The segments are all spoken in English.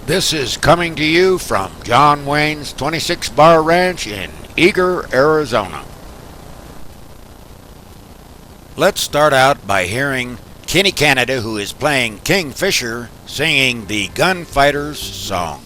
This is coming to you from John Wayne's 26 Bar Ranch in Eager, Arizona. Let's start out by hearing Kenny Canada, who is playing Kingfisher, singing the Gunfighters song.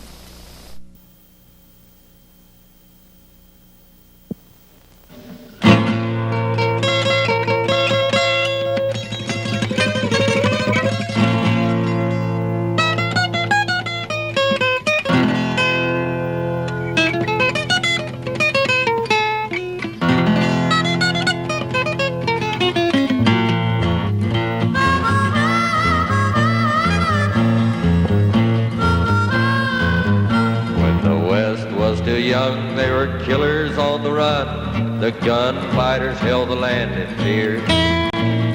Young, they were killers on the run. The gunfighters held the land in fear.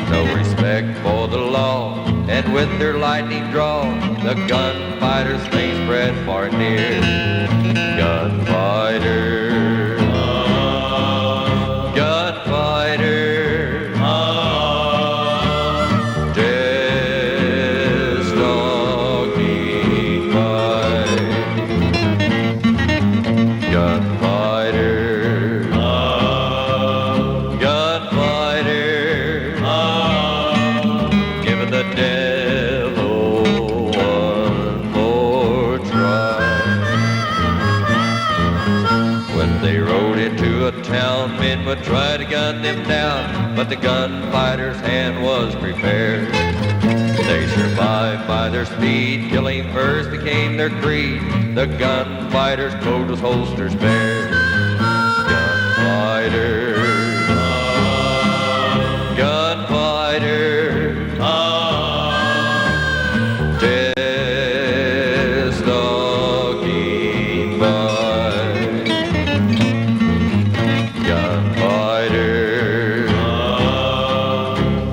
No respect for the law, and with their lightning draw, the gunfighters' fame spread far and near. Gunfighters, gunfighters, just doggy fight. Gunfighters, gunfighters, giving the devil one more try. When they rode into a town, men would try to gun them down, but the gunfighters' hand was prepared. They survived by their speed, killing first became their creed. The gunfighters' coat was holsters bare. Gunfighters, gunfighters, just doggy fight. Gunfighters,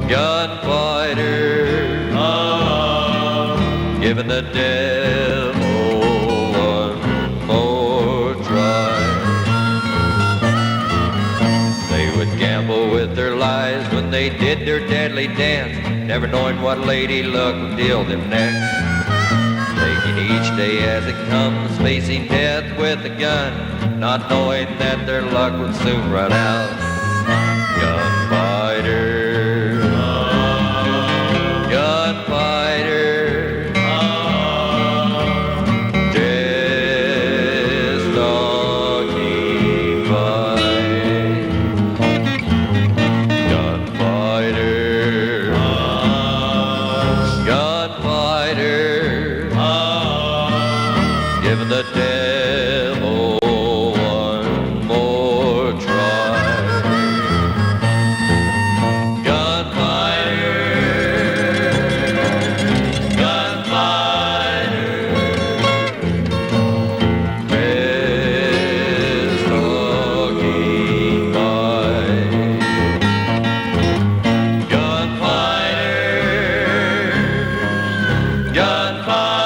gunfighters, giving the devil one more try. They would gamble with their lives when they did their deadly dance, never knowing what lady luck would deal them next. Taking each day as it comes, facing death with a gun, not knowing that their luck would soon run out. Gunfighters, gunfighters, just doggy fight. Gunfighters, gunfighters, giving the devil one more try. Gunfighters, gunfighters, best doggy fight. Gunfighters, gunfighters,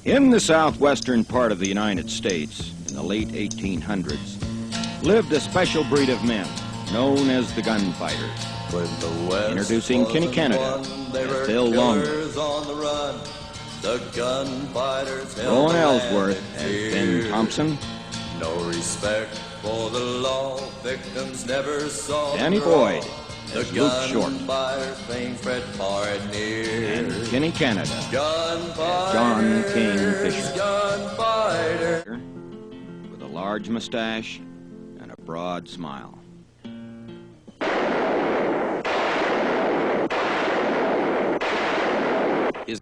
In the southwestern part of the United States, in the late 1800s, lived a special breed of men known as the Gunfighters. Introducing Kenny Canada as Bill Longman, the Gunfighters, Rowan Ellsworth as Ben Thompson, no respect for the law, victims never saw Danny Boyd as Luke Short, Gunfighters playing Fred far and near, and Kenny Canada as John King Fisher, with a large mustache and a broad smile.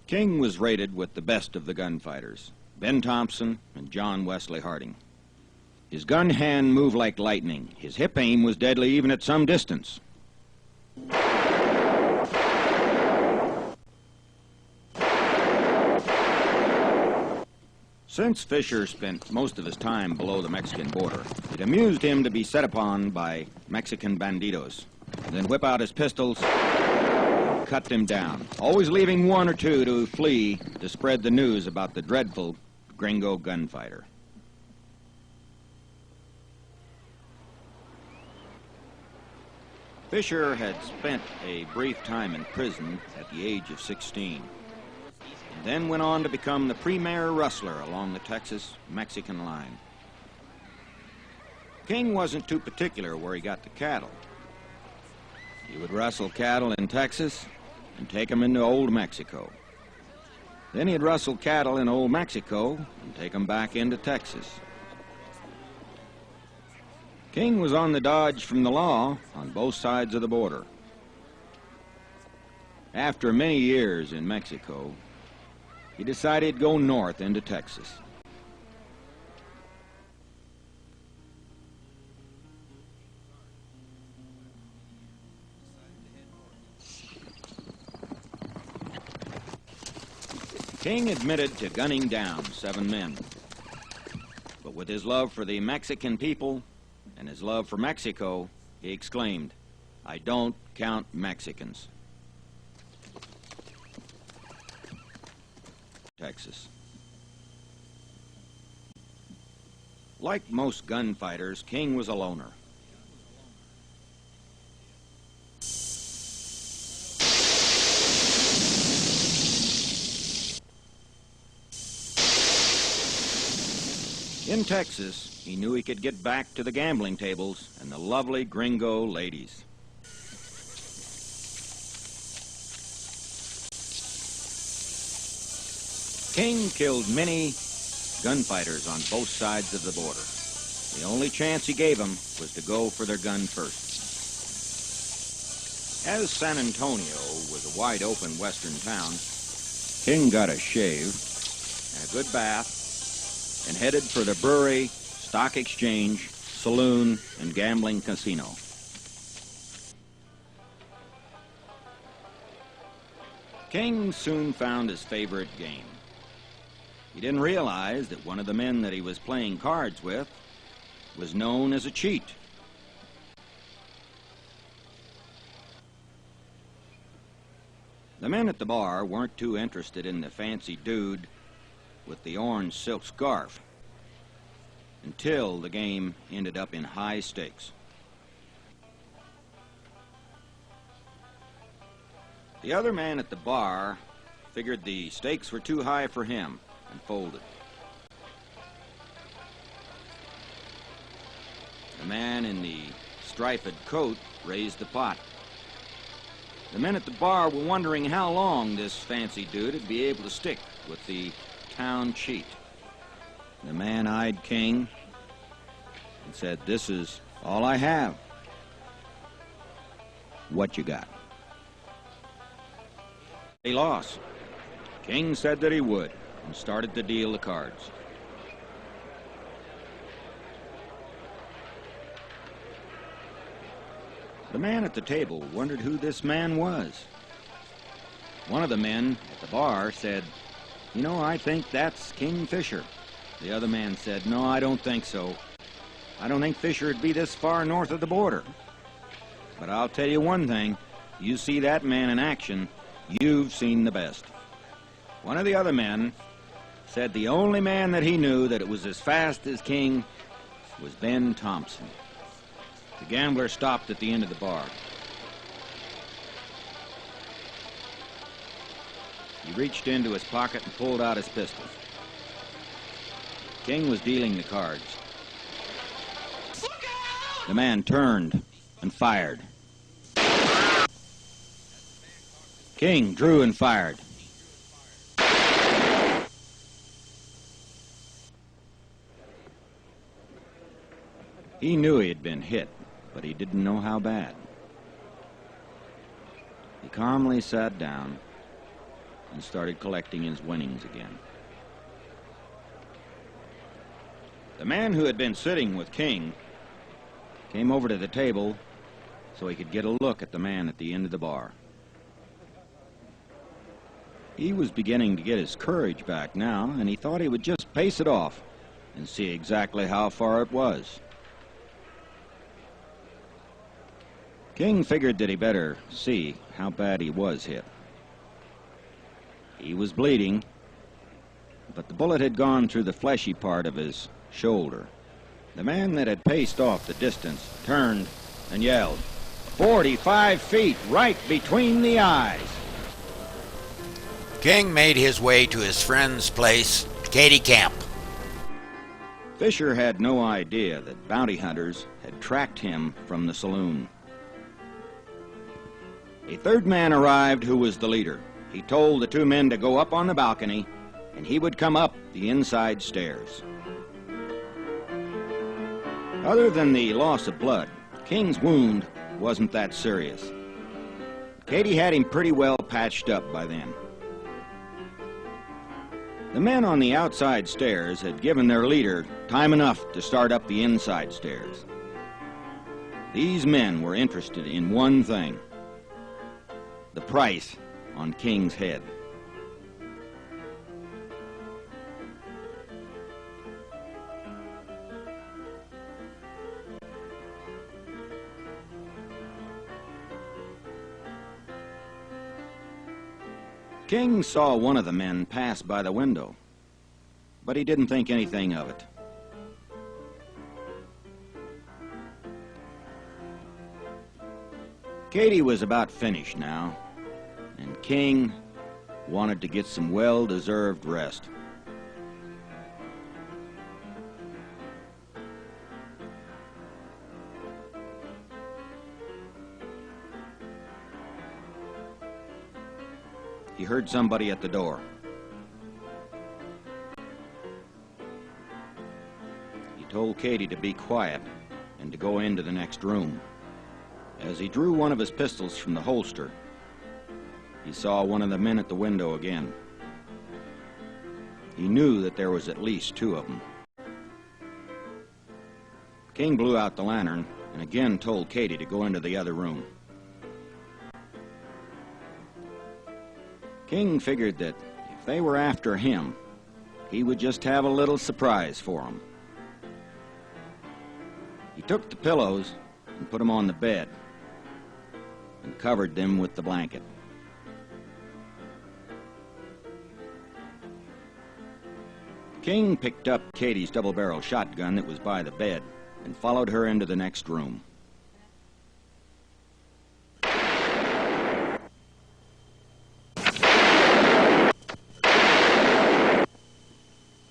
King was rated with the best of the gunfighters, Ben Thompson and John Wesley Harding. His gun hand moved like lightning. His hip aim was deadly even at some distance. Since Fisher spent most of his time below the Mexican border, it amused him to be set upon by Mexican bandidos, and then whip out his pistols and cut them down, always leaving one or two to flee to spread the news about the dreadful gringo gunfighter. Fisher had spent a brief time in prison at the age of 16, and then went on to become the premier rustler along the Texas-Mexican line. King wasn't too particular where he got the cattle. He would rustle cattle in Texas and take them into Old Mexico. Then he'd rustle cattle in Old Mexico and take them back into Texas. King was on the dodge from the law on both sides of the border. After many years in Mexico, he decided to go north into Texas. King admitted to gunning down 7 men. But with his love for the Mexican people and his love for Mexico, he exclaimed, "I don't count Mexicans." Texas. Like most gunfighters, King was a loner. In Texas, he knew he could get back to the gambling tables and the lovely gringo ladies. King killed many gunfighters on both sides of the border. The only chance he gave them was to go for their gun first. As San Antonio was a wide-open western town, King got a shave and a good bath and headed for the brewery, stock exchange, saloon, and gambling casino. King soon found his favorite game. He didn't realize that one of the men that he was playing cards with was known as a cheat. The men at the bar weren't too interested in the fancy dude with the orange silk scarf until the game ended up in high stakes. The other man at the bar figured the stakes were too high for him and folded. The man in the striped coat raised the pot. The men at the bar were wondering how long this fancy dude would be able to stick with the town cheat. The man eyed King and said, "This is all I have. What you got?" He lost. King said that he would and started to deal the cards. The man at the table wondered who this man was. One of the men at the bar said, "You know, I think that's King Fisher." The other man said, "No, I don't think so. I don't think Fisher would be this far north of the border. But I'll tell you one thing, you see that man in action, you've seen the best." One of the other men said the only man that he knew that it was as fast as King was Ben Thompson. The gambler stopped at the end of the bar. He reached into his pocket and pulled out his pistol. King was dealing the cards. The man turned and fired. King drew and fired. He knew he had been hit, but he didn't know how bad. He calmly sat down and started collecting his winnings again. The man who had been sitting with King came over to the table so he could get a look at the man at the end of the bar. He was beginning to get his courage back now, and he thought he would just pace it off and see exactly how far it was. King figured that he better see how bad he was hit. He was bleeding, but the bullet had gone through the fleshy part of his shoulder. The man that had paced off the distance turned and yelled, 45 feet right between the eyes. King made his way to his friend's place, Katie Camp. Fisher had no idea that bounty hunters had tracked him from the saloon. A third man arrived who was the leader. He told the two men to go up on the balcony, and he would come up the inside stairs. Other than the loss of blood, King's wound wasn't that serious. Katie had him pretty well patched up by then. The men on the outside stairs had given their leader time enough to start up the inside stairs. These men were interested in one thing: the price on King's head. King saw one of the men pass by the window, but he didn't think anything of it. Katie was about finished now, and King wanted to get some well-deserved rest. He heard somebody at the door. He told Katie to be quiet and to go into the next room. As he drew one of his pistols from the holster, he saw one of the men at the window again. He knew that there was at least two of them. King blew out the lantern and again told Katie to go into the other room. King figured that if they were after him, he would just have a little surprise for them. He took the pillows and put them on the bed and covered them with the blanket. King picked up Katie's double-barrel shotgun that was by the bed and followed her into the next room.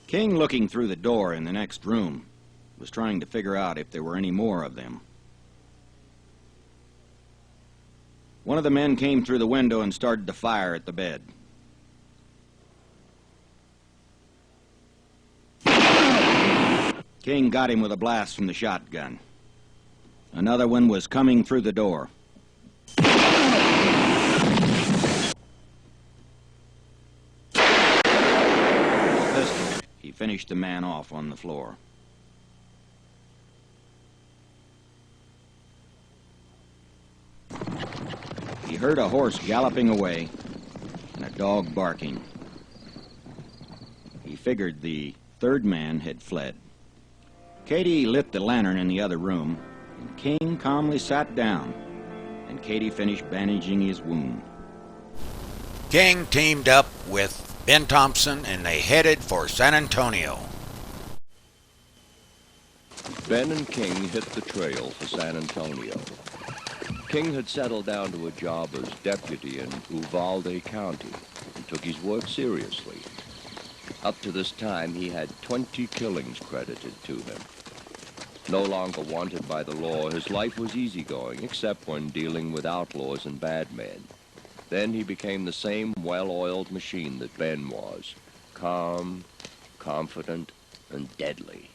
King, looking through the door in the next room, was trying to figure out if there were any more of them. One of the men came through the window and started to fire at the bed. King got him with a blast from the shotgun. Another one was coming through the door. He finished the man off on the floor. He heard a horse galloping away and a dog barking. He figured the third man had fled. Katie lit the lantern in the other room, and King calmly sat down, and Katie finished bandaging his wound. King teamed up with Ben Thompson, and they headed for San Antonio. Ben and King hit the trail for San Antonio. King had settled down to a job as deputy in Uvalde County and took his work seriously. Up to this time, he had 20 killings credited to him. No longer wanted by the law, his life was easygoing, except when dealing with outlaws and bad men. Then he became the same well-oiled machine that Ben was, calm, confident, and deadly.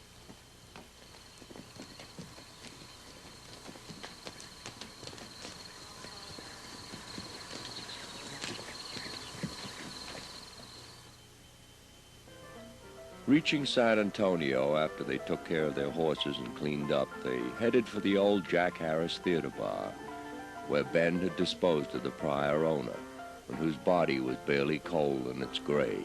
Reaching San Antonio after they took care of their horses and cleaned up, they headed for the old Jack Harris Theater Bar, where Ben had disposed of the prior owner, and whose body was barely cold in its grave.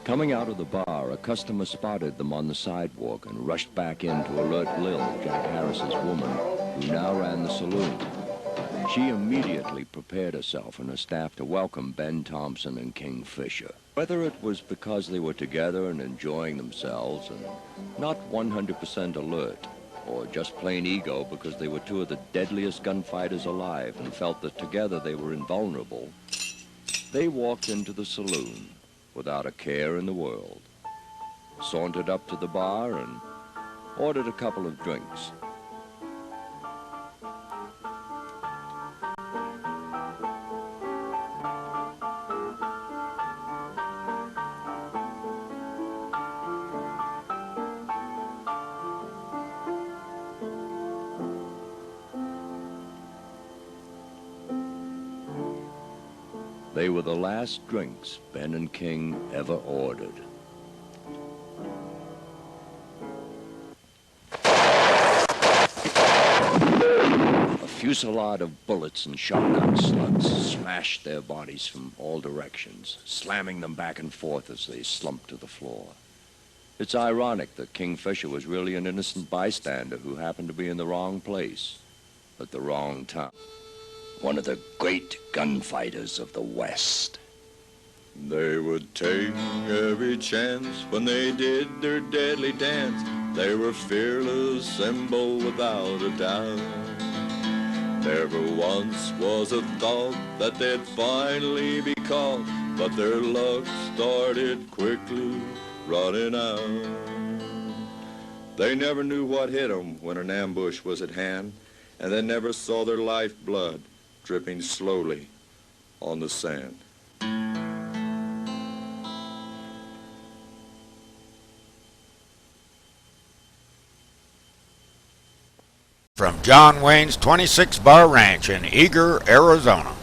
Coming out of the bar, a customer spotted them on the sidewalk and rushed back in to alert Lil, Jack Harris's woman, who now ran the saloon. She immediately prepared herself and her staff to welcome Ben Thompson and King Fisher. Whether it was because they were together and enjoying themselves and not 100% alert, or just plain ego because they were two of the deadliest gunfighters alive and felt that together they were invulnerable, they walked into the saloon without a care in the world, sauntered up to the bar and ordered a couple of drinks. They were the last drinks Ben and King ever ordered. A fusillade of bullets and shotgun slugs smashed their bodies from all directions, slamming them back and forth as they slumped to the floor. It's ironic that King Fisher was really an innocent bystander who happened to be in the wrong place at the wrong time. One of the great gunfighters of the West. They would take every chance when they did their deadly dance. They were fearless, simple without a doubt. Never once was a thought that they'd finally be caught, but their luck started quickly running out. They never knew what hit them when an ambush was at hand, and they never saw their lifeblood dripping slowly on the sand. From John Wayne's 26 Bar Ranch in Eager, Arizona.